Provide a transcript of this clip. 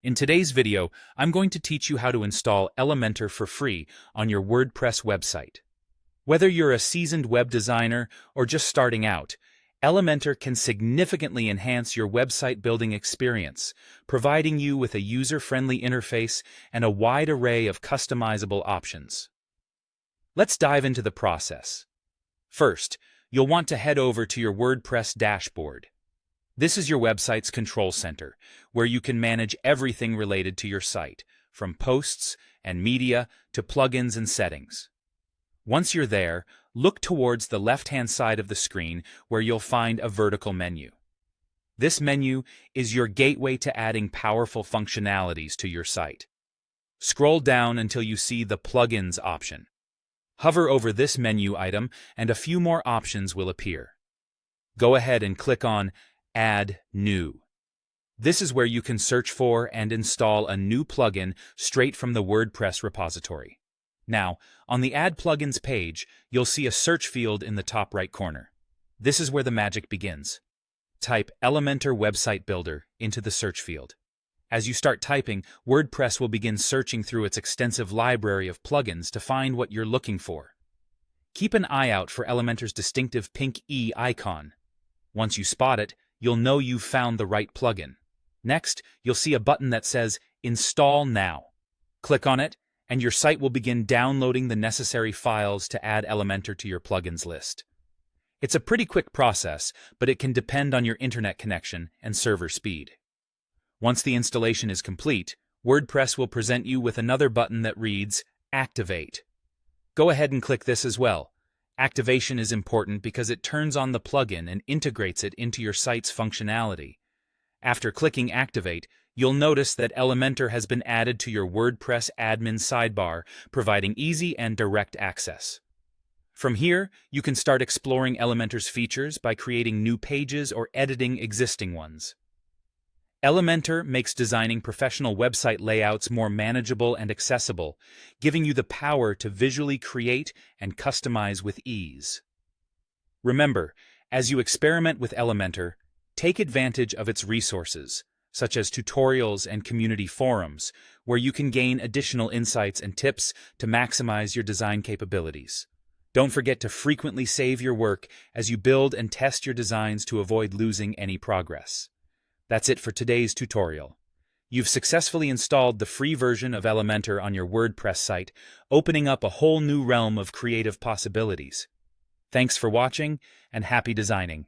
In today's video, I'm going to teach you how to install Elementor for free on your WordPress website. Whether you're a seasoned web designer or just starting out, Elementor can significantly enhance your website building experience, providing you with a user-friendly interface and a wide array of customizable options. Let's dive into the process. First, you'll want to head over to your WordPress dashboard. This is your website's control center, where you can manage everything related to your site, from posts and media to plugins and settings. Once you're there, look towards the left-hand side of the screen where you'll find a vertical menu. This menu is your gateway to adding powerful functionalities to your site. Scroll down until you see the Plugins option. Hover over this menu item and a few more options will appear. Go ahead and click on Add New. This is where you can search for and install a new plugin straight from the WordPress repository. Now, on the Add Plugins page, you'll see a search field in the top right corner. This is where the magic begins. Type Elementor Website Builder into the search field. As you start typing, WordPress will begin searching through its extensive library of plugins to find what you're looking for. Keep an eye out for Elementor's distinctive pink E icon. Once you spot it, you'll know you've found the right plugin. Next, you'll see a button that says Install Now. Click on it, and your site will begin downloading the necessary files to add Elementor to your plugins list. It's a pretty quick process, but it can depend on your internet connection and server speed. Once the installation is complete, WordPress will present you with another button that reads Activate. Go ahead and click this as well. Activation is important because it turns on the plugin and integrates it into your site's functionality. After clicking Activate, you'll notice that Elementor has been added to your WordPress admin sidebar, providing easy and direct access. From here, you can start exploring Elementor's features by creating new pages or editing existing ones. Elementor makes designing professional website layouts more manageable and accessible, giving you the power to visually create and customize with ease. Remember, as you experiment with Elementor, take advantage of its resources, such as tutorials and community forums, where you can gain additional insights and tips to maximize your design capabilities. Don't forget to frequently save your work as you build and test your designs to avoid losing any progress. That's it for today's tutorial. You've successfully installed the free version of Elementor on your WordPress site, opening up a whole new realm of creative possibilities. Thanks for watching, and happy designing.